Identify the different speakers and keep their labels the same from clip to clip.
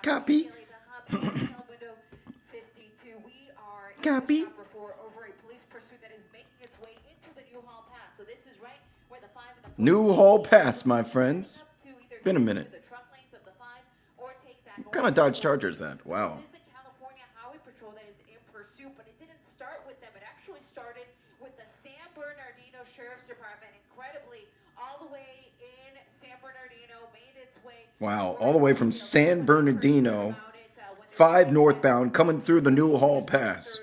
Speaker 1: Copy. Copy. New Hall Pass, my friends. Been a minute. What kind of Dodge Charger is that? Wow. Wow, all the way from San Bernardino, 5 northbound, coming through the New Hall Pass.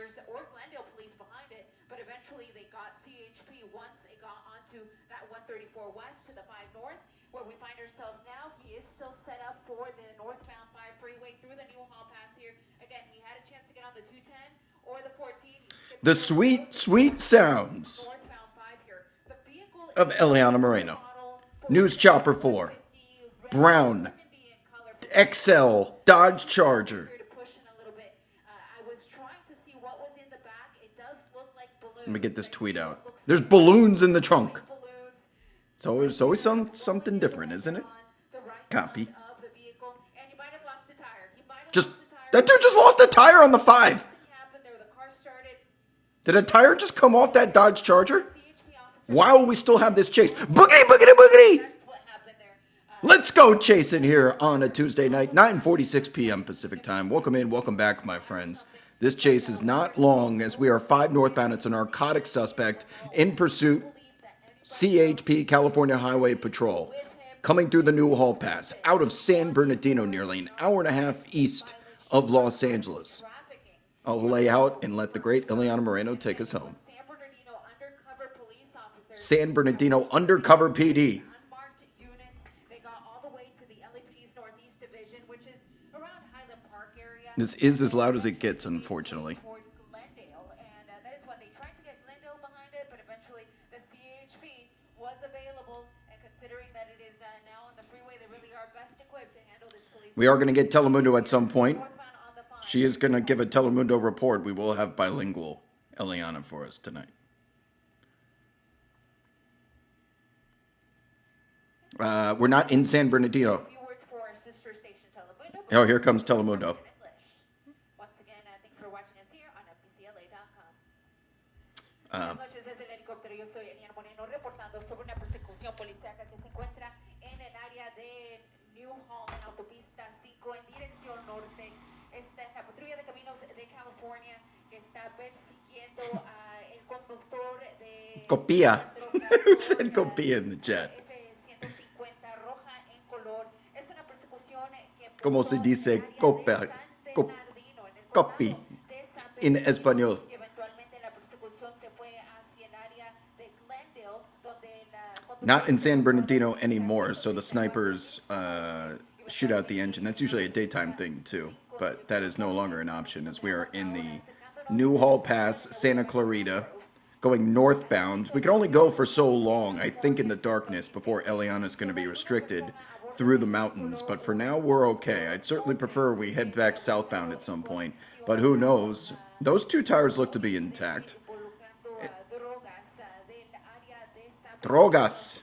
Speaker 1: The sweet, sweet sounds of Eliana Moreno. News Chopper 4. Brown. XL Dodge Charger. Let me get this tweet out. There's balloons in the trunk. So there's always something different, isn't it? Copy. That dude just lost a tire on the 5. Did a tire just come off that Dodge Charger? While we still have this chase. Boogity, boogity, boogity! Let's go chasing here on a Tuesday night, 9:46 p.m. Pacific time. Welcome in, welcome back, my friends. This chase is not long as we are 5 northbound. It's a narcotic suspect in pursuit. CHP, California Highway Patrol, coming through the New Hall Pass, out of San Bernardino, nearly an hour and a half east of Los Angeles. I'll lay out and let the great Eliana Moreno take us home. San Bernardino Undercover PD. This is as loud as it gets, unfortunately. We are going to get Telemundo at some point. She is going to give a Telemundo report. We will have bilingual Eliana for us tonight. We're not in San Bernardino. Oh, here comes Telemundo. Copia. Who said copia in the chat? ¿Cómo se dice copia? Copy in español. Not in San Bernardino anymore, so the snipers shoot out the engine. That's usually a daytime thing too, but that is no longer an option as we are in the New Hall Pass, Santa Clarita, going northbound. We can only go for so long, I think, in the darkness before Eliana is going to be restricted through the mountains, but for now we're okay. I'd certainly prefer we head back southbound at some point, but who knows? Those 2 tires look to be intact. Drogas.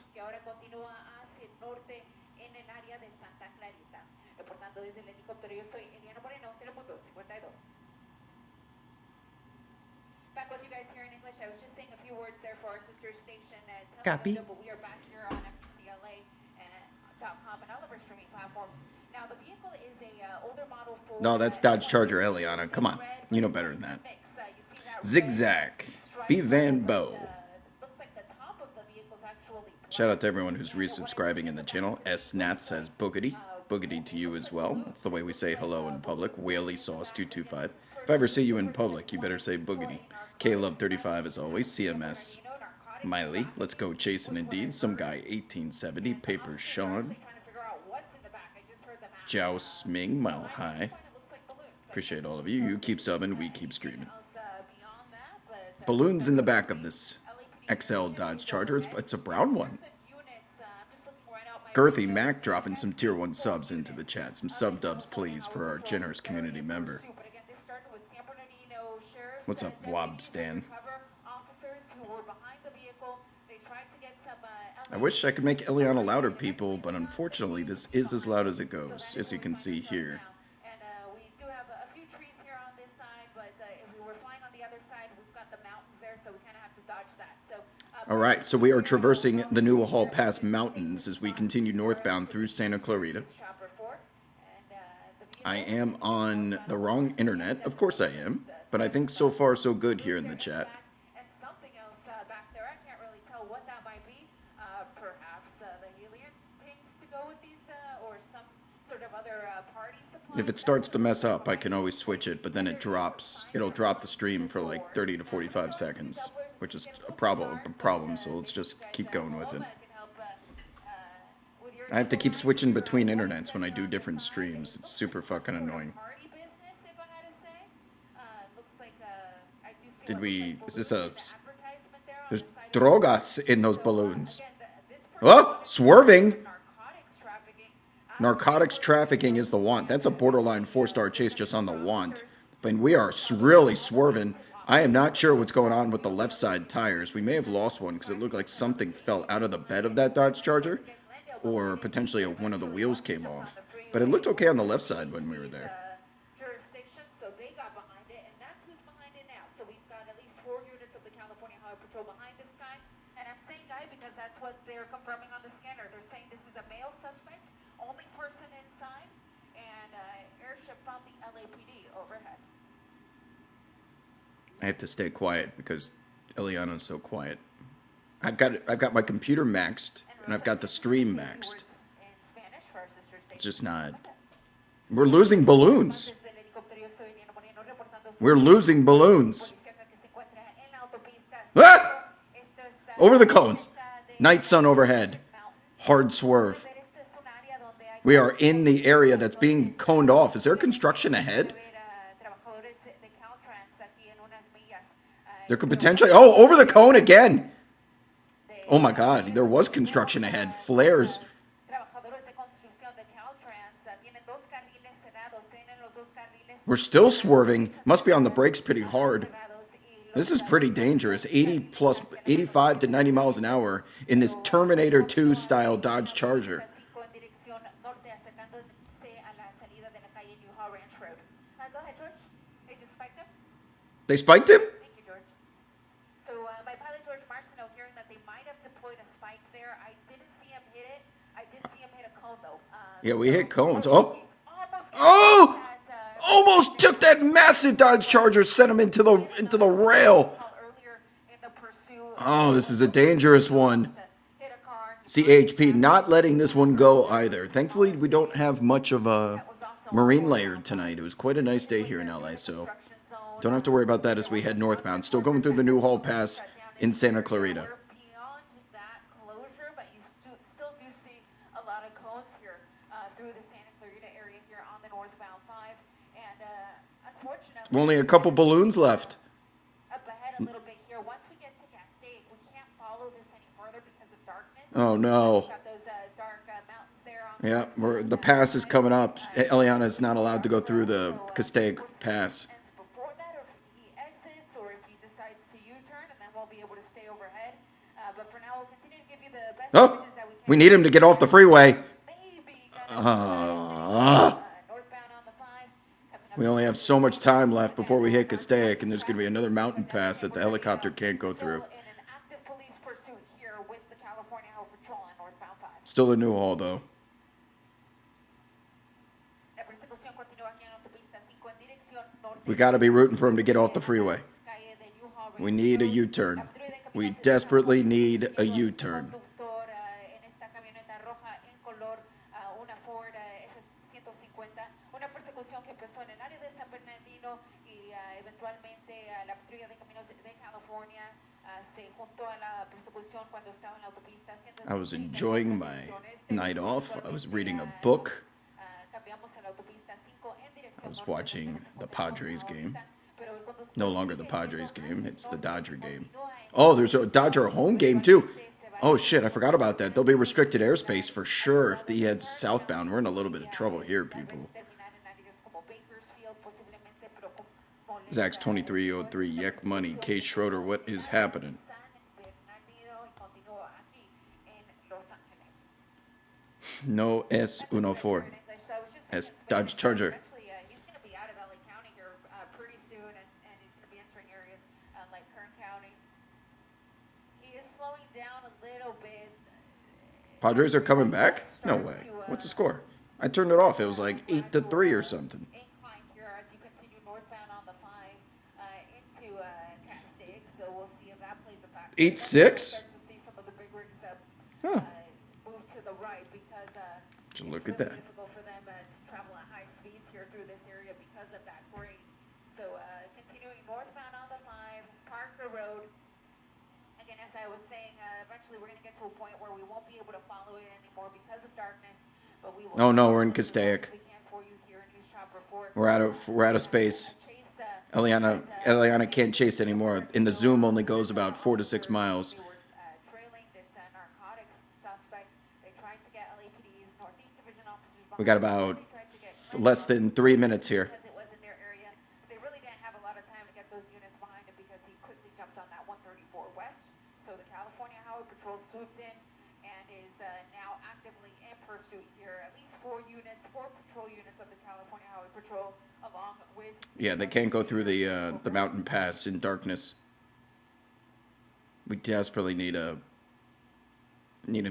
Speaker 1: Back with you guys here in English. I was just saying a few words there for our sister station. Copy. But we are back here on FBCLA.com and all of our streaming platforms. Now, the vehicle is a older model for... No, that's Dodge Charger, Eliana. Come on. You know better than that. Zigzag. B. Van Bo. Shout out to everyone who's resubscribing in the channel. S. Nat says boogity. Boogity to you as well. That's the way we say hello in public. Whaley Sauce 225. If I ever see you in public, you better say boogity. K-Love35 as always. CMS Miley. Let's go chasing indeed. Some guy 1870. Paper Sean. Jiao Sming. Mile High. Appreciate all of you. You keep subbing. We keep streaming. Balloons in the back of this XL Dodge Charger. It's a brown one. Girthy Mac dropping some tier 1 subs into the chat. Some sub dubs, please, for our generous community member. What's up, Wob Stan? I wish I could make Eliana louder, people, but unfortunately this is as loud as it goes, as you can see here. Alright, so we are traversing the Newhall Pass Mountains as we continue northbound through Santa Clarita. I am on the wrong internet. Of course I am. But I think so far so good here in the chat. If it starts to mess up, I can always switch it, but then it drops. It'll drop the stream for like 30 to 45 seconds, which is a problem, so let's just keep going with it. I have to keep switching between internets when I do different streams. It's super fucking annoying. Is this a... There's drogas in those balloons. Oh, swerving! Narcotics trafficking is the want. That's a borderline 4-star chase just on the want. But we are really swerving. I am not sure what's going on with the left side tires. We may have lost one because it looked like something fell out of the bed of that Dodge Charger. Or potentially one of the wheels came off. But it looked okay on the left side when we were there. I have to stay quiet because Eliana's so quiet. I've got my computer maxed and I've got the stream maxed. It's just not. We're losing balloons. We're losing balloons. Ah! Over the cones. Night sun overhead. Hard swerve. We are in the area that's being coned off. Is there construction ahead? There could potentially... Oh, over the cone again! Oh my god, there was construction ahead. Flares. We're still swerving. Must be on the brakes pretty hard. This is pretty dangerous. 85 to 90 miles an hour in this Terminator 2 style Dodge Charger. They spiked him?
Speaker 2: Thank you, George. So my pilot, George Marcineau, hearing that they might have deployed a spike there. I didn't see him hit it. I did see him hit a cone, though.
Speaker 1: Yeah, we hit cones. Oh! Oh! Almost took that massive Dodge Charger, sent him into the rail. Oh, this is a dangerous one. CHP not letting this one go either. Thankfully, we don't have much of a marine layer tonight. It was quite a nice day here in LA, so don't have to worry about that as we head northbound. Still going through the Newhall Pass in Santa Clarita. Only a couple balloons left.
Speaker 2: Up ahead a little bit here. Once we get to Castaic, we can't follow this any further because of darkness.
Speaker 1: Oh no.
Speaker 2: Got those dark mountains there on
Speaker 1: Yeah, the pass is coming up. Eliana is not allowed to go through the Castaic Pass.
Speaker 2: Before that, or if he exits, or if he decides to U-turn, and then we'll be able to stay overhead. But for now, we'll continue to give you the best images that we can.
Speaker 1: We need him to get off the freeway. We only have so much time left before we hit Castaic, and there's going to be another mountain pass that the helicopter can't go through. Still a Newhall, though. We got to be rooting for him to get off the freeway. We need a U-turn. We desperately need a U-turn. I was enjoying my night off. I was reading a book. I was watching the Padres game. No longer the Padres game. It's the Dodger game. Oh, there's a Dodger home game, too. Oh, shit. I forgot about that. There'll be restricted airspace for sure if he heads southbound. We're in a little bit of trouble here, people. Zach's 2303, Yek Money, K. Schroeder, what is happening? No S14.
Speaker 2: In English. So I was just saying
Speaker 1: S
Speaker 2: in
Speaker 1: Dodge
Speaker 2: Spanish,
Speaker 1: Charger.
Speaker 2: eventually he's going to be out of LA County here pretty soon, and he's going to be entering areas like Kern County. He is slowing down a little bit.
Speaker 1: Padres are coming
Speaker 2: He
Speaker 1: back?
Speaker 2: does
Speaker 1: No
Speaker 2: start
Speaker 1: way.
Speaker 2: to
Speaker 1: What's the score? I turned it off. It was like 8-3 or something.
Speaker 2: incline here as you continue northbound on the 5 into Castaic. So we'll see if that plays a factor.
Speaker 1: 8-6?
Speaker 2: Starts to see some of the big rigs
Speaker 1: Huh.
Speaker 2: move to the right because
Speaker 1: So
Speaker 2: it's
Speaker 1: look at
Speaker 2: really
Speaker 1: that.
Speaker 2: difficult for them to travel at high speeds here through this area because of that grade. So continuing northbound on the 5, Parker Road. Again, as I was saying, eventually we're going to get to a point where we won't be able to follow it anymore because of darkness. But we will.
Speaker 1: Oh no, we're in Castaic.
Speaker 2: We can for you here in News Chopper 4.
Speaker 1: We're out of space.
Speaker 2: Chase,
Speaker 1: Eliana can't chase anymore. In the zoom only goes about 4 to 6 miles.
Speaker 2: They were trailing this narcotics suspect. They tried to get LAPD's Northeast Division officers behind
Speaker 1: We got
Speaker 2: them.
Speaker 1: about
Speaker 2: They tried to get
Speaker 1: less than 3 minutes here.
Speaker 2: because it was in their area. They really didn't have a lot of time to get those units behind him because he quickly jumped on that 134 West. So the California Highway Patrol swooped in and is now actively in pursuit here. At least 4 patrol units of the California Highway Patrol, along with.
Speaker 1: Yeah, they can't go through the mountain pass in darkness. We desperately need him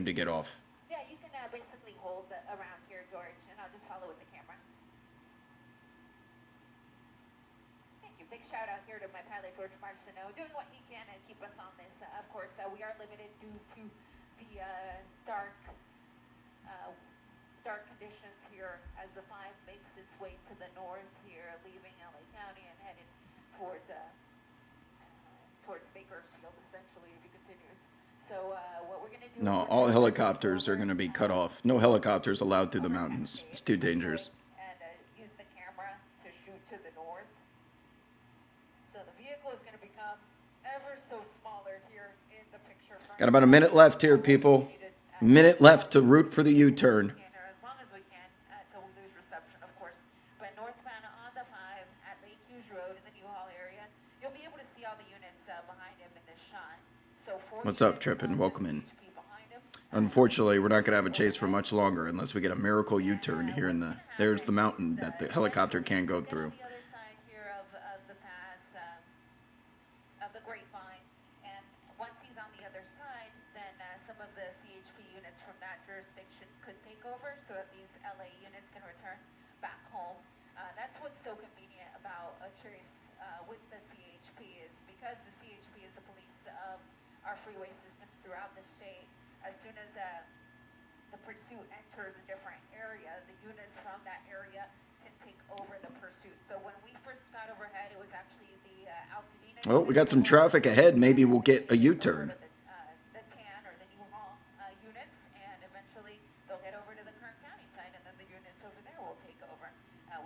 Speaker 1: to get off.
Speaker 2: Yeah, you can basically hold around here, George, and I'll just follow with the camera. Thank you. Big shout out here to my pilot, George Marcineau, doing what he can to keep us on this. Of course, we are limited due to the dark conditions here as the 5 makes its way to the north here, leaving LA County and headed towards Bakersfield, essentially, if he continues. So what we're going to do...
Speaker 1: No, all helicopters are going to be cut off. No helicopters allowed through the mountains. It's too dangerous.
Speaker 2: And use the camera to shoot to the north. So the vehicle is going to become ever so smaller here in the picture.
Speaker 1: Got about a minute left here, people. Minute left to root for the U-turn.
Speaker 2: As long as we can until we lose reception, of course. But northbound on the 5 at Lake Hughes Road in the Newhall area, you'll be able to see all the units behind him in this shot. So
Speaker 1: What's up, Trippin'? Welcome in. Unfortunately, we're not going to have a chase for much longer unless we get a miracle U-turn here in the... There's the mountain that the helicopter can't go through.
Speaker 2: The other side here of the pass, of the Grapevine, and once he's on the other side, then some of the CHP units from that jurisdiction could take over so that these LA units can return back home. That's what's so convenient about a chase with the CHP is because the CHP is the police of our freeway systems throughout the state. As soon as the pursuit enters a different area, the units from that area can take over the pursuit. So when we first got overhead, it was actually the Altadena.
Speaker 1: Oh, we got some traffic ahead. Maybe we'll get a U-turn.
Speaker 2: The TAN or the Newhall units, and eventually they'll get over to the Kern County side, and then the units over there will take over.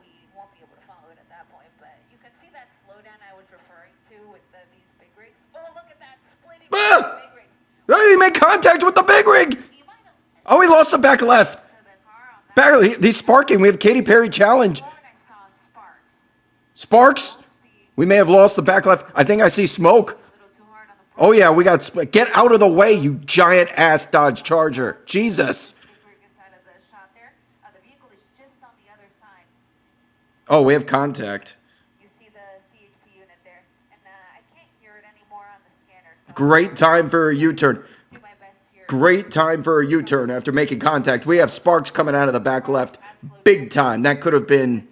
Speaker 2: We won't be able to follow it at that point, but you can see that slowdown I was referring to with these big rigs. Oh, look at that splitting big rigs.
Speaker 1: Oh, he made contact with the big rig!
Speaker 2: You might have
Speaker 1: Oh, he lost the back left.
Speaker 2: to the car on that.
Speaker 1: He's sparking. We have Katy Perry challenge.
Speaker 2: Before when I saw sparks.
Speaker 1: Sparks? We may have lost the back left. I think I see smoke.
Speaker 2: A little too hard on the
Speaker 1: Oh, yeah, we got... Get out of the way, you giant-ass Dodge Charger. Jesus.
Speaker 2: big rig inside of the shot there. The vehicle is just on the other side.
Speaker 1: Oh, we have contact.
Speaker 2: You see the CHP unit there, and I can't hear it anymore on the scanner. So
Speaker 1: Great time for a U-turn.
Speaker 2: I'll do my best here.
Speaker 1: Great time for a U-turn after making contact. We have sparks coming out of the back left. Big time. That could have been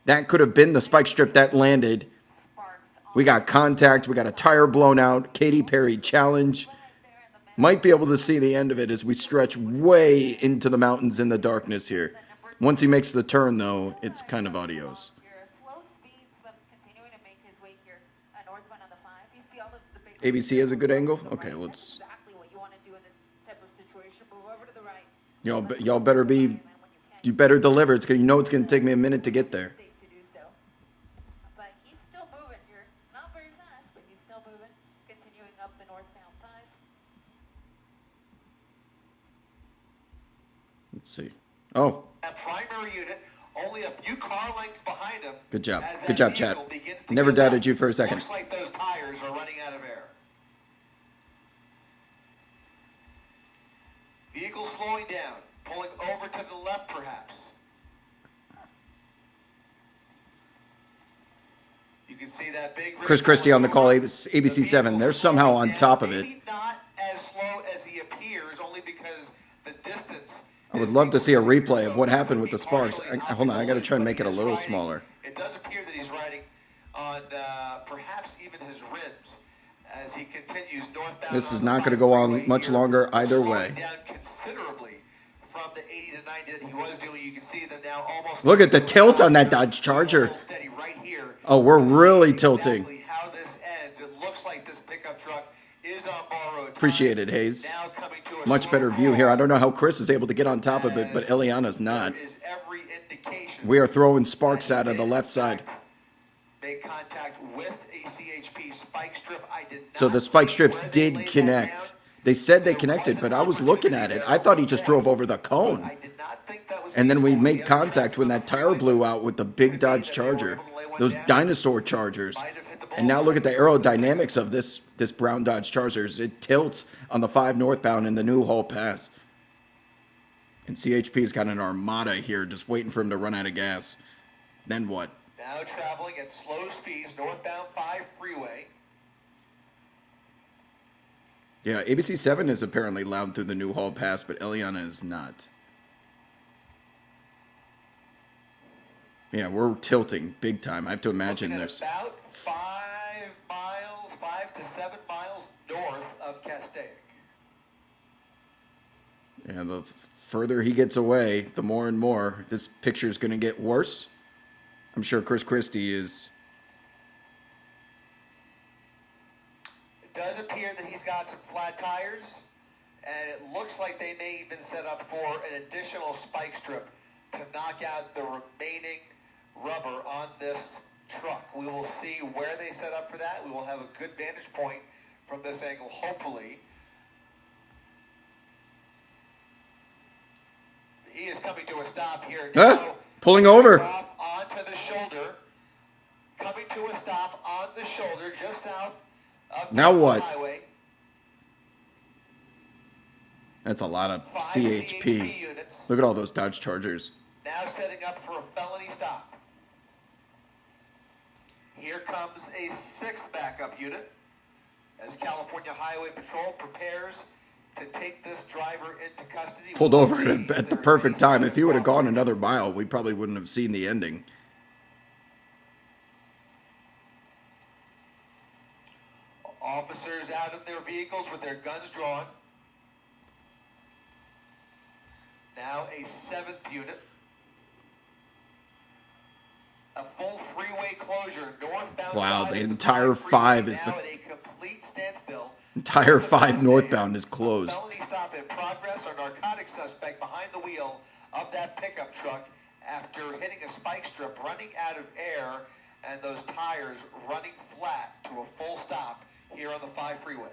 Speaker 2: Significantly.
Speaker 1: the spike strip that landed.
Speaker 2: Sparks on
Speaker 1: We got contact. We got a tire blown out. Katy Perry challenge.
Speaker 2: right there in the middle.
Speaker 1: Might be able to see the end of it as we stretch way into the mountains in the darkness here. Once he makes the turn, though, it's kind of adios.
Speaker 2: Here, slow speeds, but continuing to make his way here northbound on the 5. You see all of the big
Speaker 1: ABC has a good angle?
Speaker 2: to the
Speaker 1: Okay,
Speaker 2: right.
Speaker 1: let's...
Speaker 2: That's exactly what you want to do in this type of situation. Move over to the right.
Speaker 1: Y'all better be...
Speaker 2: And then when you can,
Speaker 1: You better deliver. It's gonna, you know it's going to take me a minute to get there.
Speaker 2: safe to do so. But he's still moving here. Not very fast, but he's still moving. Continuing up the northbound 5.
Speaker 1: Let's see. Oh,
Speaker 3: That primary unit, only a few car lengths behind him.
Speaker 1: good job.
Speaker 3: as that
Speaker 1: Good job, Chad.
Speaker 3: vehicle begins to
Speaker 1: Never
Speaker 3: give up.
Speaker 1: doubted you for a second.
Speaker 3: Looks like those tires are running out of air. Vehicle slowing down. Pulling over to the left, perhaps. You can see that big...
Speaker 1: Chris Christie on the call, ABC 7. They're somehow on top of it.
Speaker 3: Maybe not as slow as he appears, only because the distance...
Speaker 1: I would love to see a replay of what happened with the sparks. Hold on, I got to try and make it a little smaller.
Speaker 3: It does appear that he's riding on perhaps even his rims as he continues northbound.
Speaker 1: This is not going to go on much longer either way.
Speaker 3: Slowing down considerably from the 80 to 90 that he was doing. You can see them now almost...
Speaker 1: Look at the tilt on that Dodge Charger.
Speaker 3: Steady right here.
Speaker 1: Oh, we're really tilting.
Speaker 3: Exactly how this ends. It looks like this pickup truck is on borrowed time.
Speaker 1: Appreciate it, Hayes.
Speaker 3: Now coming to a
Speaker 1: Much
Speaker 3: slow
Speaker 1: better view
Speaker 3: crawl.
Speaker 1: here. I don't know how Chris is able to get on top of it, but Eliana's not.
Speaker 3: There is every indication
Speaker 1: We are throwing sparks out of the left side.
Speaker 3: Make contact with a CHP spike strip. I did not
Speaker 1: So the spike
Speaker 3: see
Speaker 1: strips
Speaker 3: where they laid
Speaker 1: did
Speaker 3: that
Speaker 1: connect.
Speaker 3: down.
Speaker 1: They said they
Speaker 3: There
Speaker 1: connected,
Speaker 3: was
Speaker 1: but
Speaker 3: an
Speaker 1: I was looking at it.
Speaker 3: opportunity
Speaker 1: I thought he just
Speaker 3: there.
Speaker 1: drove over the cone.
Speaker 3: I did not think that was
Speaker 1: And then we
Speaker 3: feasible.
Speaker 1: made
Speaker 3: The other
Speaker 1: contact
Speaker 3: truck
Speaker 1: when
Speaker 3: on
Speaker 1: that
Speaker 3: the
Speaker 1: tire
Speaker 3: freeway
Speaker 1: blew out with the big Dodge Charger. Those dinosaur Chargers. And now look at the aerodynamics of this brown Dodge Chargers. It tilts on the 5 northbound in the New Hall Pass. And CHP's got an armada here just waiting for him to run out of gas. Then what?
Speaker 3: Now traveling at slow speeds, northbound 5 freeway.
Speaker 1: Yeah, ABC 7 is apparently loud through the New Hall Pass, but Eliana is not. Yeah, we're tilting big time. I have to imagine
Speaker 3: Looking at
Speaker 1: there's...
Speaker 3: about 5 miles, 5 to 7 miles north of Castaic.
Speaker 1: Yeah, the further he gets away, the more and more this picture is going to get worse. I'm sure Chris Christie is...
Speaker 3: It does appear that he's got some flat tires, and it looks like they may even set up for an additional spike strip to knock out the remaining rubber on this truck. We will see where they set up for that. We will have a good vantage point from this angle, hopefully. He is coming to a stop here now.
Speaker 1: Huh? Pulling over.
Speaker 3: Off onto the shoulder. Coming to a stop on the shoulder just south of
Speaker 1: Now
Speaker 3: Temple
Speaker 1: what?
Speaker 3: Highway.
Speaker 1: That's a lot of
Speaker 3: 5
Speaker 1: CHP.
Speaker 3: units.
Speaker 1: Look at all those Dodge Chargers.
Speaker 3: Now setting up for a felony stop. Here comes a 6th backup unit as California Highway Patrol prepares to take this driver into custody.
Speaker 1: Pulled
Speaker 3: We'll
Speaker 1: over
Speaker 3: see
Speaker 1: at the
Speaker 3: if there
Speaker 1: perfect
Speaker 3: is
Speaker 1: time.
Speaker 3: any
Speaker 1: If he would have gone
Speaker 3: cooperation.
Speaker 1: another mile, we probably wouldn't have seen the ending.
Speaker 3: Officers out in their vehicles with their guns drawn. Now a 7th unit. A full freeway closure northbound.
Speaker 1: Wow,
Speaker 3: side
Speaker 1: the
Speaker 3: of
Speaker 1: entire
Speaker 3: 5
Speaker 1: 5
Speaker 3: freeway
Speaker 1: is
Speaker 3: now
Speaker 1: the-
Speaker 3: at a complete standstill.
Speaker 1: Entire 5 northbound is closed.
Speaker 3: A felony stop in progress. Our narcotic suspect behind the wheel of that pickup truck after hitting a spike strip, running out of air, and those tires running flat to a full stop here on the 5 freeway.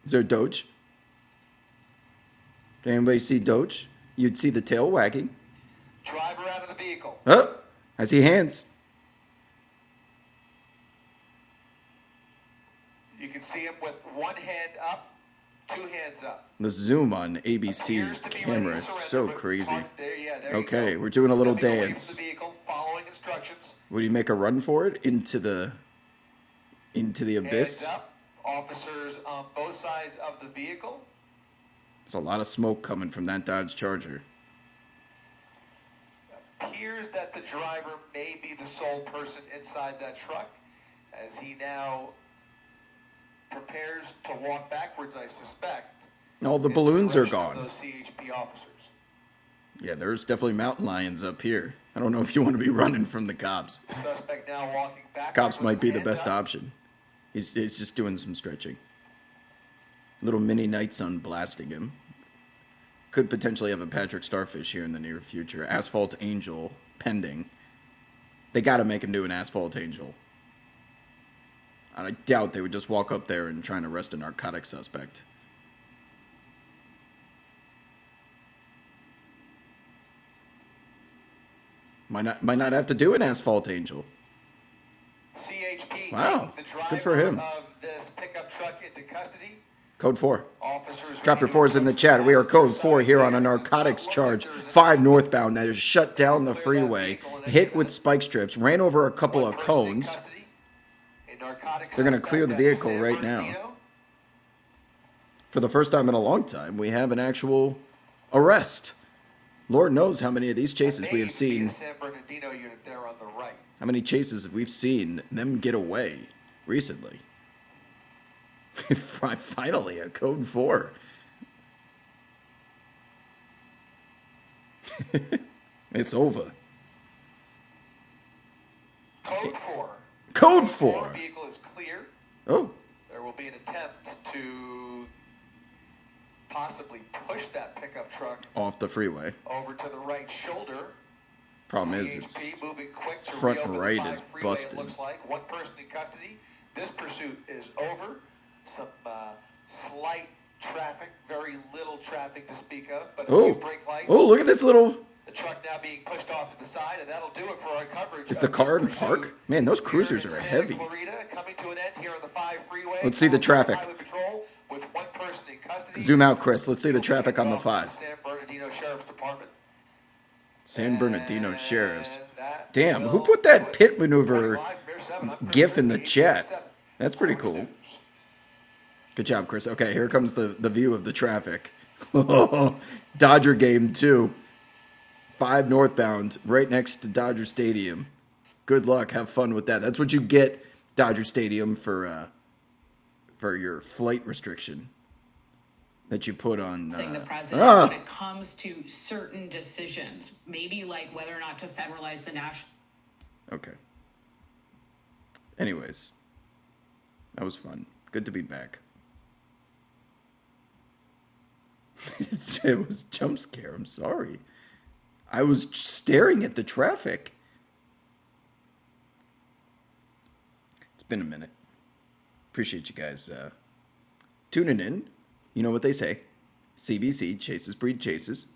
Speaker 1: Is there Doge? Can anybody see Doge? You'd see the tail wagging.
Speaker 3: Driver out of the vehicle.
Speaker 1: Oh, I see hands.
Speaker 3: You can see him with one hand up, 2 hands up.
Speaker 1: The zoom on
Speaker 3: Appears
Speaker 1: ABC's
Speaker 3: to be ready
Speaker 1: camera
Speaker 3: to
Speaker 1: is
Speaker 3: surrender,
Speaker 1: so
Speaker 3: but
Speaker 1: crazy.
Speaker 3: there you
Speaker 1: Okay,
Speaker 3: go.
Speaker 1: we're doing a little
Speaker 3: Stepping away from
Speaker 1: dance.
Speaker 3: the vehicle, following instructions.
Speaker 1: Would he make a run for it into the abyss?
Speaker 3: Hands up. Officers on both sides of the vehicle.
Speaker 1: There's a lot of smoke coming from that Dodge Charger.
Speaker 3: Appears that the driver may be the sole person inside that truck as he now prepares to walk backwards, I suspect.
Speaker 1: All the
Speaker 3: in
Speaker 1: balloons are
Speaker 3: direction of
Speaker 1: gone.
Speaker 3: Those CHP officers.
Speaker 1: Yeah, there's definitely mountain lions up here. I don't know if you want to be running from the cops.
Speaker 3: Suspect now walking backwards.
Speaker 1: Cops
Speaker 3: with
Speaker 1: might
Speaker 3: his
Speaker 1: be the
Speaker 3: hands
Speaker 1: best
Speaker 3: up.
Speaker 1: option. He's just doing some stretching. Little mini night sun blasting him. Could potentially have a Patrick Starfish here in the near future. Asphalt Angel pending. They got to make him do an Asphalt Angel. I doubt they would just walk up there and try and arrest a narcotic suspect. Might not have to do an Asphalt Angel.
Speaker 3: CHP
Speaker 1: Wow,
Speaker 3: taking the driver
Speaker 1: good for him.
Speaker 3: of this pickup truck into custody.
Speaker 1: Code 4.
Speaker 3: Officers
Speaker 1: Drop your
Speaker 3: ready to
Speaker 1: fours in the
Speaker 3: approach
Speaker 1: chat. We are code
Speaker 3: passenger
Speaker 1: 4
Speaker 3: side
Speaker 1: here on a
Speaker 3: there.
Speaker 1: narcotics
Speaker 3: Does not look like
Speaker 1: charge.
Speaker 3: there's an
Speaker 1: 5
Speaker 3: incident.
Speaker 1: northbound that has shut down the
Speaker 3: Clear that
Speaker 1: freeway,
Speaker 3: vehicle in any
Speaker 1: hit with
Speaker 3: minute.
Speaker 1: spike strips, ran over a couple
Speaker 3: One
Speaker 1: of
Speaker 3: person in
Speaker 1: cones.
Speaker 3: custody. A narcotics
Speaker 1: They're going to
Speaker 3: suspect
Speaker 1: clear the
Speaker 3: at
Speaker 1: vehicle
Speaker 3: San
Speaker 1: right now.
Speaker 3: Bernardino.
Speaker 1: For the first time in a long time, we have an actual arrest. Lord knows how many of these chases we have
Speaker 3: May be
Speaker 1: seen.
Speaker 3: a San Bernardino unit there on the right.
Speaker 1: How many chases we've seen them get away recently. Finally, a code 4. It's over.
Speaker 3: Code 4.
Speaker 1: Code 4.
Speaker 3: Vehicle is clear.
Speaker 1: Oh,
Speaker 3: There will be an attempt to possibly push that pickup truck
Speaker 1: off the freeway.
Speaker 3: over to the right shoulder.
Speaker 1: Problem is, it's
Speaker 3: CHP moving quick to
Speaker 1: front
Speaker 3: reopen the
Speaker 1: right
Speaker 3: 5
Speaker 1: is
Speaker 3: freeway,
Speaker 1: busted.
Speaker 3: It looks like one person in custody. This pursuit is over. Some slight traffic, very little traffic to speak of, but a few
Speaker 1: oh,
Speaker 3: brake lights.
Speaker 1: oh, look at this little.
Speaker 3: The truck now being pushed off to the side, and that'll do it for our coverage.
Speaker 1: Is the
Speaker 3: of this
Speaker 1: car in
Speaker 3: pursuit.
Speaker 1: park? Man, those
Speaker 3: Here
Speaker 1: cruisers
Speaker 3: in
Speaker 1: are
Speaker 3: Santa
Speaker 1: heavy.
Speaker 3: Clarita, coming to an end here on the 5 freeway.
Speaker 1: Let's see the traffic.
Speaker 3: Highway Patrol with one person in custody.
Speaker 1: Zoom out, Chris. Let's see the traffic on the
Speaker 3: Off to
Speaker 1: 5.
Speaker 3: San Bernardino Sheriff's Department.
Speaker 1: San Bernardino Sheriffs.
Speaker 3: And that
Speaker 1: Damn, who
Speaker 3: will
Speaker 1: put
Speaker 3: do
Speaker 1: that
Speaker 3: it.
Speaker 1: pit maneuver
Speaker 3: 25, Bear 7, I'm Chris
Speaker 1: gif in the
Speaker 3: Christie,
Speaker 1: chat?
Speaker 3: 7.
Speaker 1: That's pretty cool.
Speaker 3: News.
Speaker 1: Good job, Chris. Okay, here comes the view of the traffic. Dodger game 2. 5 northbound, right next to Dodger Stadium. Good luck. Have fun with that. That's what you get, Dodger Stadium, for your flight restriction that you put on.
Speaker 4: Saying the president
Speaker 1: Ah!
Speaker 4: when it comes to certain decisions, maybe like whether or not to federalize the national.
Speaker 1: Okay. Anyways, that was fun. Good to be back. It was jump scare. I'm sorry. I was staring at the traffic. It's been a minute. Appreciate you guys tuning in. You know what they say. CBC, Chases Breed Chases.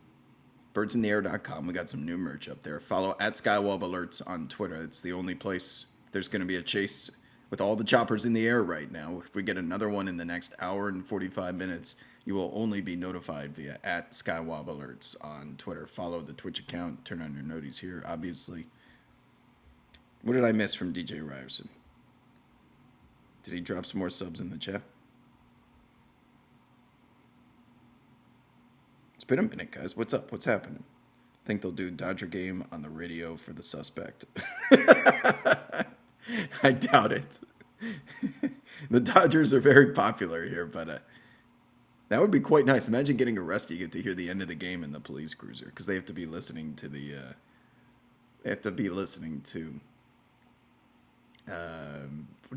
Speaker 1: Birdsintheair.com. We got some new merch up there. Follow at Skywalb Alerts on Twitter. It's the only place there's going to be a chase with all the choppers in the air right now. If we get another one in the next hour and 45 minutes, you will only be notified via at Skywalb Alerts on Twitter. Follow the Twitch account. Turn on your noties here, obviously. What did I miss from DJ Ryerson? Did he drop some more subs in the chat? It's been a minute, guys. What's up? What's happening? Think they'll do Dodger game on the radio for the suspect. I doubt it. The Dodgers are very popular here, but that would be quite nice. Imagine getting arrested. You get to hear the end of the game in the police cruiser because they have to be listening to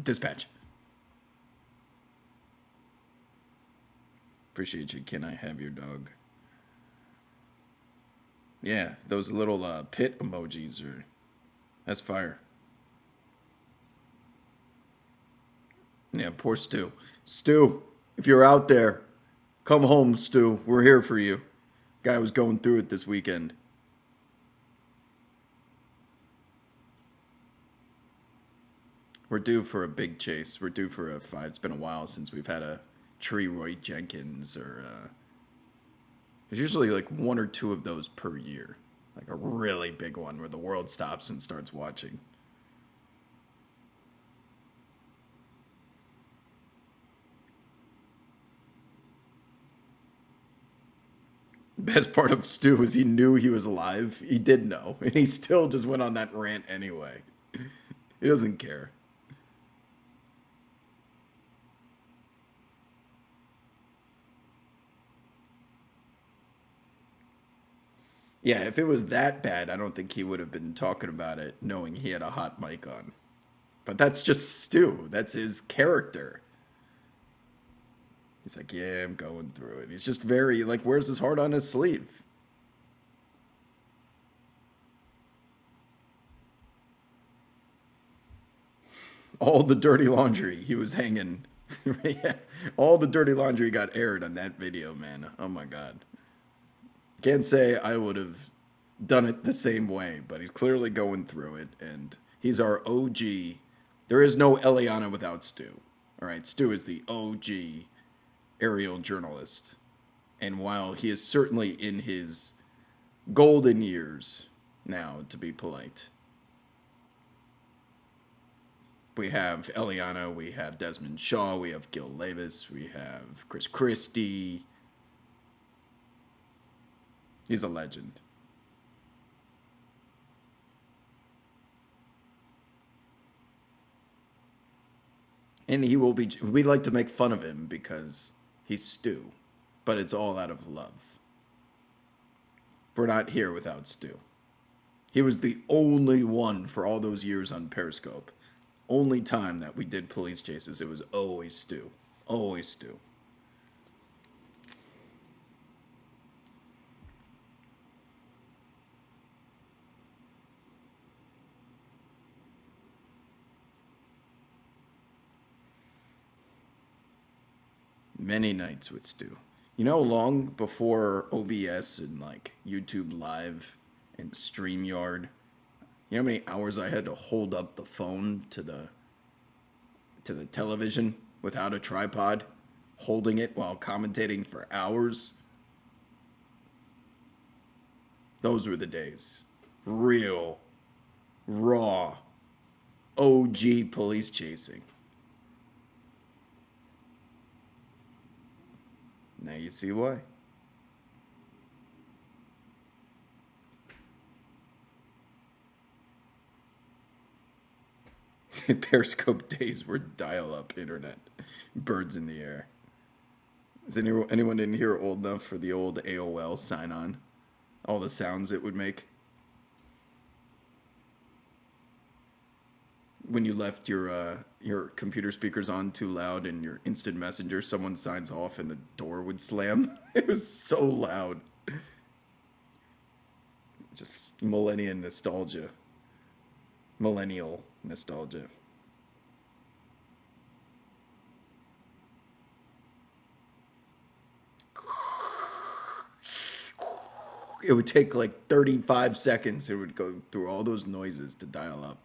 Speaker 1: dispatch. Appreciate you. Can I have your dog? Yeah, those little pit emojis that's fire. Yeah, poor Stu. Stu, if you're out there, come home, Stu. We're here for you. Guy was going through it this weekend. We're due for a big chase. We're due for a fight. It's been a while since we've had a Roy Jenkins or there's usually like 1 or 2 of those per year. Like a really big one where the world stops and starts watching. Best part of Stu was he knew he was alive. He did know. And he still just went on that rant anyway. He doesn't care. Yeah, if it was that bad, I don't think he would have been talking about it knowing he had a hot mic on. But that's just Stu. That's his character. He's like, yeah, I'm going through it. He's just very, like, wears his heart on his sleeve. All the dirty laundry he was hanging. Yeah. All the dirty laundry got aired on that video, man. Oh, my God. Can't say I would have done it the same way, but he's clearly going through it, and he's our OG. There is no Eliana without Stu. All right, Stu is the OG aerial journalist. And while he is certainly in his golden years now, to be polite, we have Eliana, we have Desmond Shaw, we have Gil Levis, we have Chris Christie. He's a legend. And we like to make fun of him because he's Stu, but it's all out of love. We're not here without Stu. He was the only one for all those years on Periscope. Only time that we did police chases, it was always Stu. Always Stu. Many nights with Stu. You know, long before OBS and like YouTube Live and StreamYard, you know how many hours I had to hold up the phone to the television without a tripod, holding it while commentating for hours? Those were the days. Real, raw, OG police chasing. Now you see why. Periscope days were dial-up internet. Birds in the air. Is anyone in here old enough for the old AOL sign-on? All the sounds it would make? When you left your computer speakers on too loud in your instant messenger, someone signs off and the door would slam. It was so loud. Just millennial nostalgia. It would take like 35 seconds. It would go through all those noises to dial up.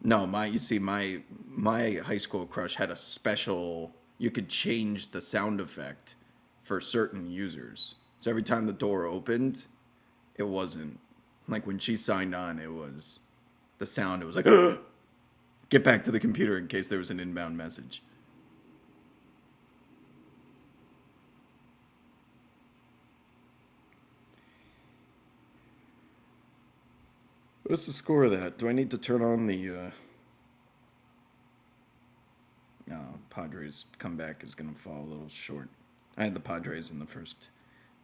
Speaker 1: No, my high school crush had a special, you could change the sound effect for certain users. So every time the door opened, it wasn't like when she signed on, it was the sound, it was like get back to the computer in case there was an inbound message. What's the score of that? Do I need to turn on the... No, Padres comeback is going to fall a little short. I had the Padres in the first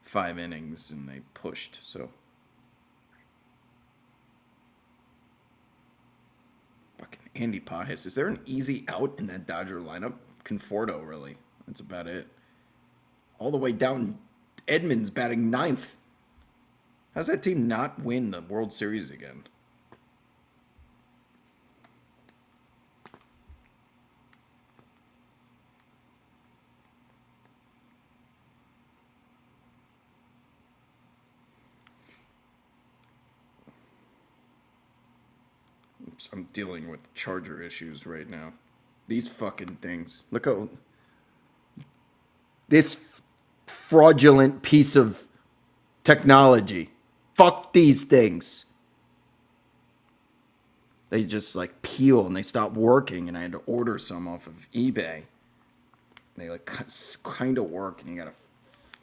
Speaker 1: 5 innings, and they pushed, so... Fucking Andy Pajes. Is there an easy out in that Dodger lineup? Conforto, really. That's about it. All the way down, Edmonds batting 9th. How's that team not win the World Series again? Oops, I'm dealing with charger issues right now. These fucking things. Look how... This fraudulent piece of technology. Fuck these things. They just like peel and they stop working, and I had to order some off of eBay. They like kind of work, and you gotta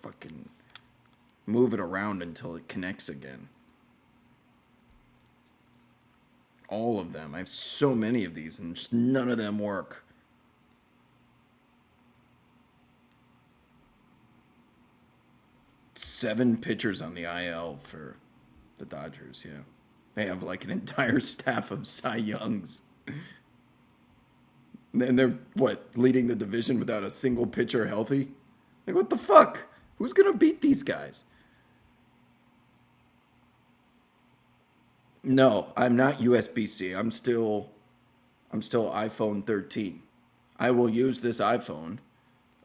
Speaker 1: fucking move it around until it connects again. All of them. I have so many of these, and just none of them work. Seven pitchers on the IL for the Dodgers, yeah. They have like an entire staff of Cy Youngs. And they're, leading the division without a single pitcher healthy? Like, what the fuck? Who's going to beat these guys? No, I'm not USB-C. I'm still iPhone 13. I will use this iPhone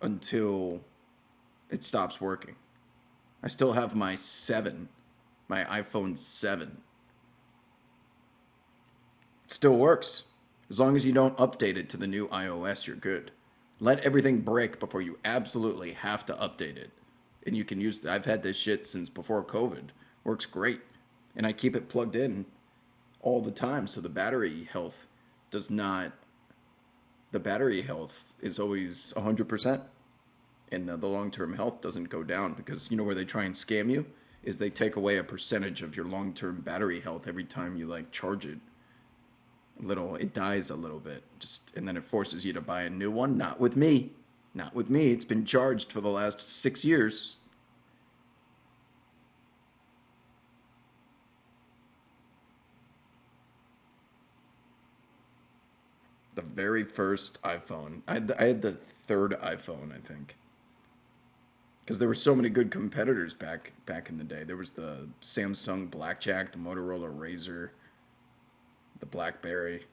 Speaker 1: until it stops working. I still have my iPhone 7. Still works. As long as you don't update it to the new iOS, you're good. Let everything break before you absolutely have to update it. And you can use I've had this shit since before COVID. Works great. And I keep it plugged in all the time so the battery health does not the battery health is always 100%, and the long-term health doesn't go down, because you know where they try and scam you is they take away a percentage of your long-term battery health every time you like charge it. It dies a little bit, just, and then it forces you to buy a new one. Not with me. Not with me. It's been charged for the last 6 years. The very first iPhone. I had the third iPhone, I think. Because there were so many good competitors back in the day. There was the Samsung Blackjack, the Motorola Razr, the BlackBerry.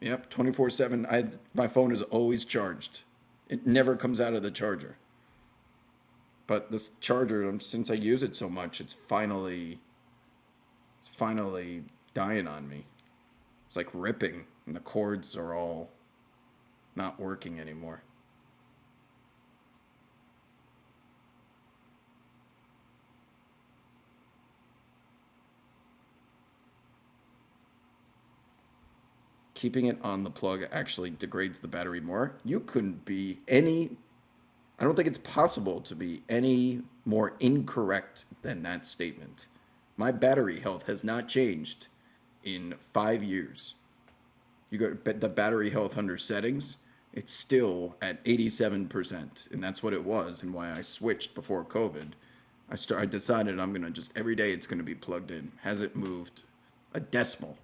Speaker 1: Yep, 24/7. My phone is always charged. It never comes out of the charger. But this charger, since I use it so much, it's finally dying on me. It's like ripping, and the cords are all not working anymore. Keeping it on the plug actually degrades the battery more. You couldn't be I don't think it's possible to be any more incorrect than that statement. My battery health has not changed in 5 years. You go to the battery health under settings, it's still at 87%. And that's what it was, and why I switched before COVID. I decided I'm going to just, every day it's going to be plugged in. Hasn't moved a decimal.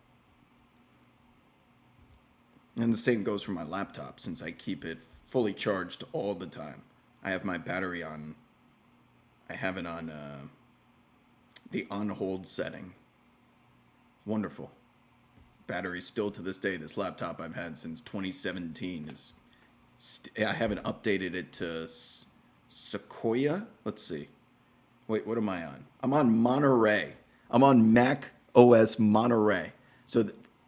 Speaker 1: And the same goes for my laptop, since I keep it fully charged all the time. I have my battery on, I have it on the on hold setting. Wonderful. Battery still to this day, this laptop I've had since 2017 is, I haven't updated it to Sequoia. Let's see. Wait, what am I on? I'm on Monterey. I'm on Mac OS Monterey. So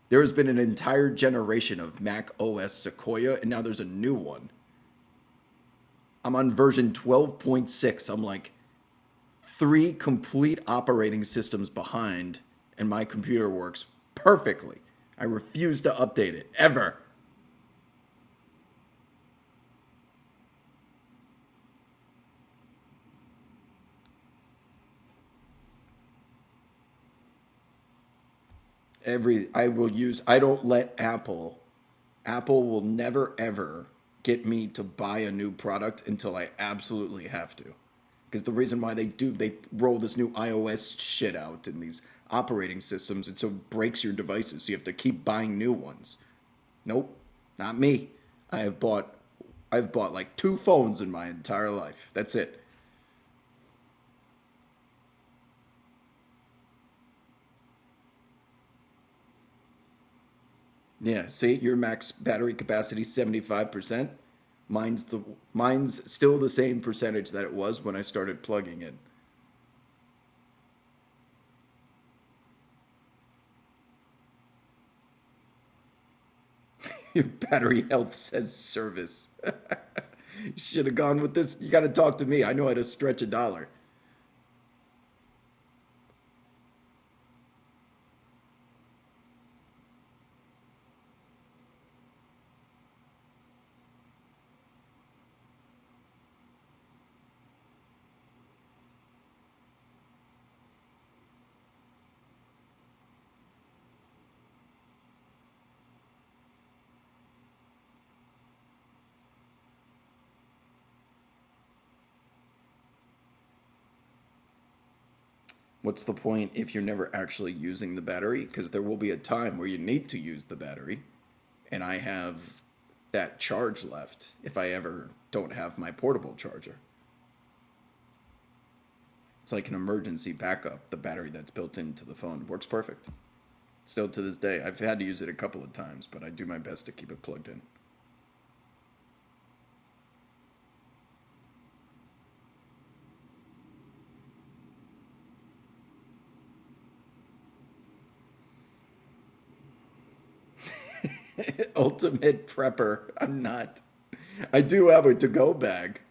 Speaker 1: there has been an entire generation of Mac OS Sequoia, and now there's a new one. I'm on version 12.6. I'm like 3 complete operating systems behind, and my computer works perfectly. I refuse to update it, ever. I don't let Apple will never ever get me to buy a new product until I absolutely have to. Because the reason why they roll this new iOS shit out in these operating systems, it so breaks your devices, so you have to keep buying new ones. Nope, not me. I've bought like 2 phones in my entire life. That's it. Yeah, see, your max battery capacity 75%. Mine's still the same percentage that it was when I started plugging in. Your battery health says service. You should have gone with this. You got to talk to me. I know how to stretch a dollar. What's the point if you're never actually using the battery? Because there will be a time where you need to use the battery, and I have that charge left if I ever don't have my portable charger. It's like an emergency backup. The battery that's built into the phone works perfect. Still to this day, I've had to use it a couple of times, but I do my best to keep it plugged in. Ultimate prepper. I'm not. I do have a to-go bag,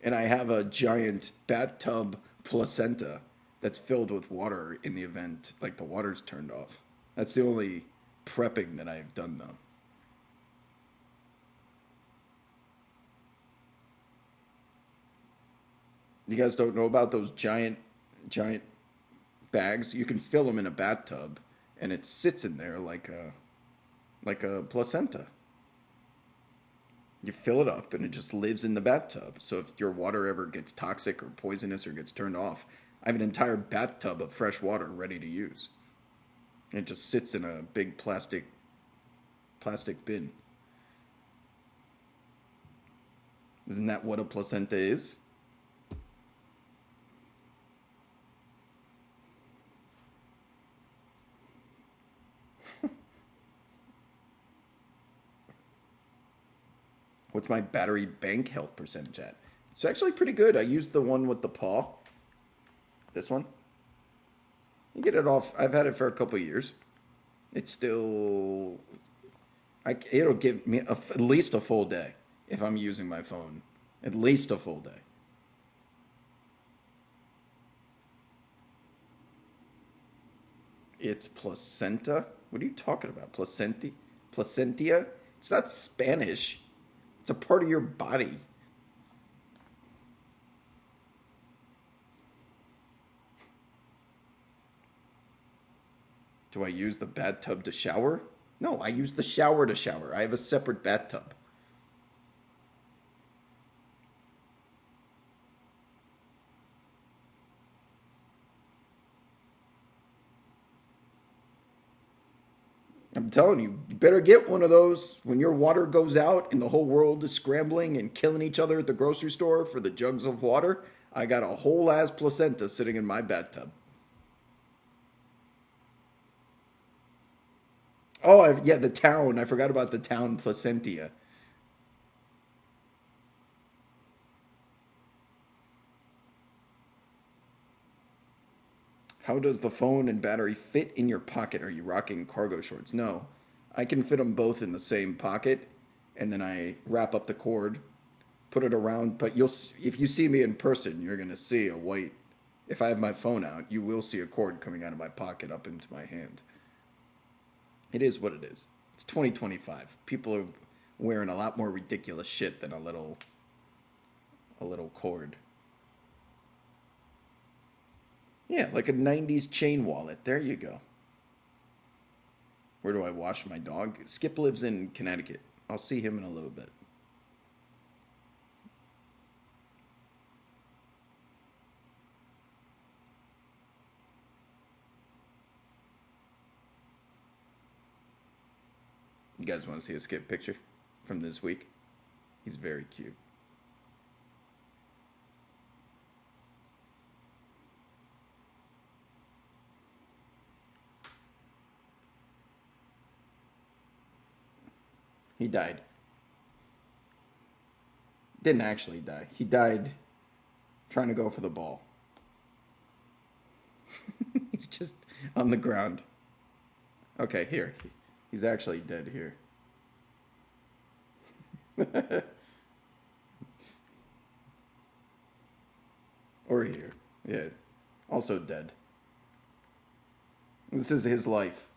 Speaker 1: and I have a giant bathtub placenta that's filled with water in the event like the water's turned off. That's the only prepping that I've done though. You guys don't know about those giant bags? You can fill them in a bathtub, and it sits in there like a placenta. You fill it up, and it just lives in the bathtub. So if your water ever gets toxic or poisonous or gets turned off, I have an entire bathtub of fresh water ready to use. It just sits in a big plastic bin. Isn't that what a placenta is? What's my battery bank health percentage at? It's actually pretty good. I used the one with the paw. This one. You get it off. I've had it for a couple of years. It's still. It'll give me at least a full day if I'm using my phone. At least a full day. It's placenta? What are you talking about? Placenti? Placentia? It's not Spanish. It's a part of your body. Do I use the bathtub to shower? No, I use the shower to shower. I have a separate bathtub. I'm telling you, you better get one of those when your water goes out and the whole world is scrambling and killing each other at the grocery store for the jugs of water. I got a whole ass placenta sitting in my bathtub. Oh, yeah, the town. I forgot about the town Placentia. How does the phone and battery fit in your pocket? Are you rocking cargo shorts? No. I can fit them both in the same pocket, and then I wrap up the cord, put it around. But if you see me in person, you're gonna see a white. If I have my phone out, you will see a cord coming out of my pocket up into my hand. It is what it is. It's 2025. People are wearing a lot more ridiculous shit than a little cord. Yeah, like a 90s chain wallet. There you go. Where do I wash my dog? Skip lives in Connecticut. I'll see him in a little bit. You guys want to see a Skip picture from this week? He's very cute. He died. Didn't actually die. He died trying to go for the ball. He's just on the ground. Okay, here. He's actually dead here. Or here. Yeah. Also dead. This is his life.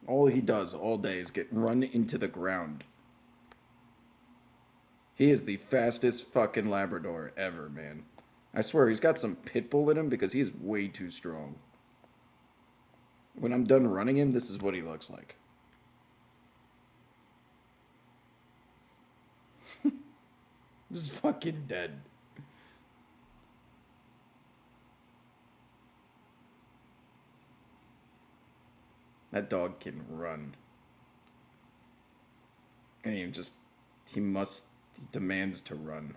Speaker 1: All he does all day is get run into the ground. He is the fastest fucking Labrador ever, man. I swear, he's got some pit bull in him because he is way too strong. When I'm done running him, this is what he looks like. This is fucking dead. That dog can run. And he demands to run.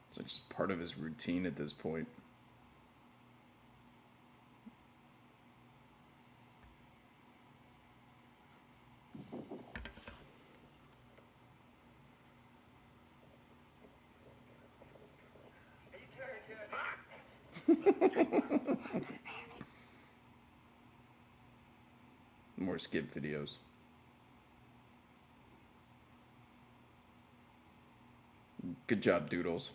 Speaker 1: It's just part of his routine at this point. More Skip videos. Good job, Doodles.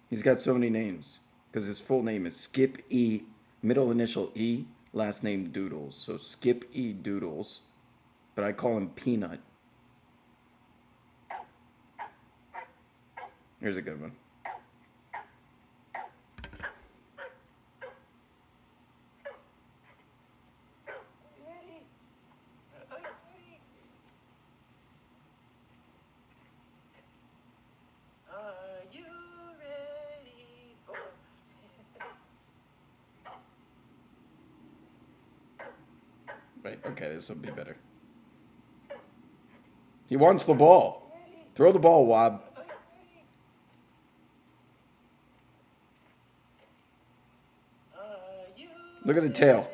Speaker 1: He's got so many names because his full name is Skip E, middle initial E, last name Doodles. So Skip E Doodles, but I call him Peanut. Here's a good one. Right, okay, this will be better. He wants the ball. Throw the ball, Wob. Look at the tail.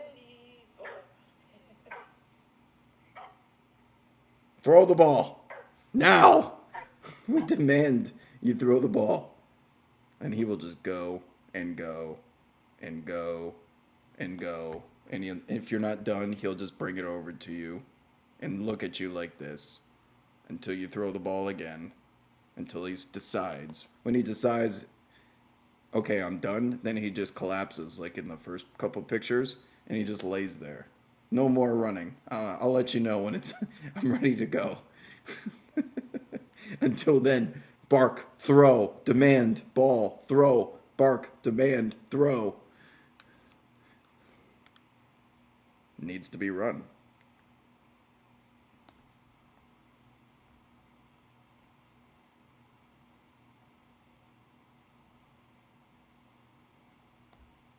Speaker 1: Throw the ball. Now! We demand you throw the ball. And he will just go and go and go and go. And if you're not done, he'll just bring it over to you and look at you like this until you throw the ball again, until he decides. When he decides, okay, I'm done, then he just collapses like in the first couple pictures, and he just lays there. No more running. I'll let you know when it's I'm ready to go. Until then, bark, throw, demand, ball, throw, bark, demand, throw. Needs to be run.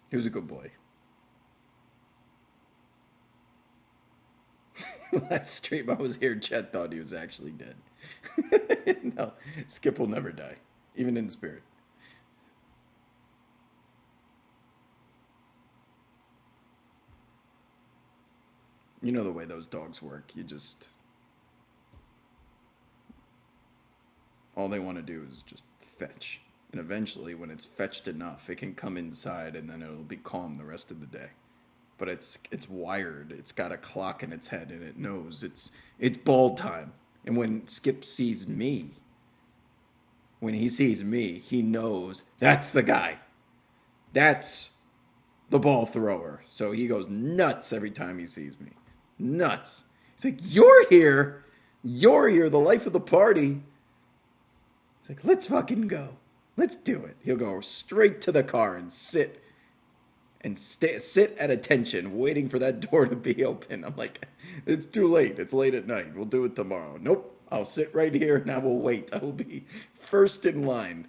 Speaker 1: He was a good boy. Last stream I was here, Chet thought he was actually dead. No, Skip will never die, even in spirit. You know the way those dogs work. You just... all they want to do is just fetch. And eventually, when it's fetched enough, it can come inside and then it'll be calm the rest of the day. But it's wired. It's got a clock in its head and it knows it's ball time. And when Skip sees me, he knows that's the guy. That's the ball thrower. So he goes nuts every time he sees me. Nuts. He's like, you're here, the life of the party. He's like, let's fucking go. Let's do it. He'll go straight to the car and sit at attention, waiting for that door to be open. I'm like, it's too late. It's late at night. We'll do it tomorrow. Nope. I'll sit right here and I will wait. I will be first in line.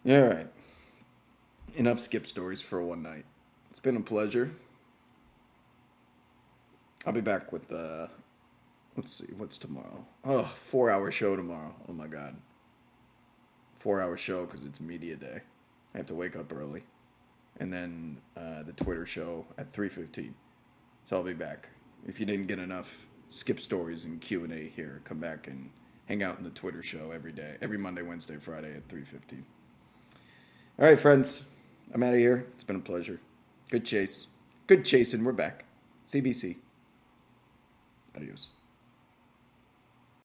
Speaker 1: All right. Enough Skip stories for one night. It's been a pleasure. I'll be back with let's see, what's tomorrow? Oh, 4-hour show tomorrow. Oh my God. 4-hour show because it's media day. I have to wake up early. And then the Twitter show at 3:15. So I'll be back. If you didn't get enough Skip stories and Q&A here, come back and hang out in the Twitter show every day. Every Monday, Wednesday, Friday at 3:15. All right, friends. I'm out of here. It's been a pleasure. Good chase. Good chasing. We're back. CBC. Adios.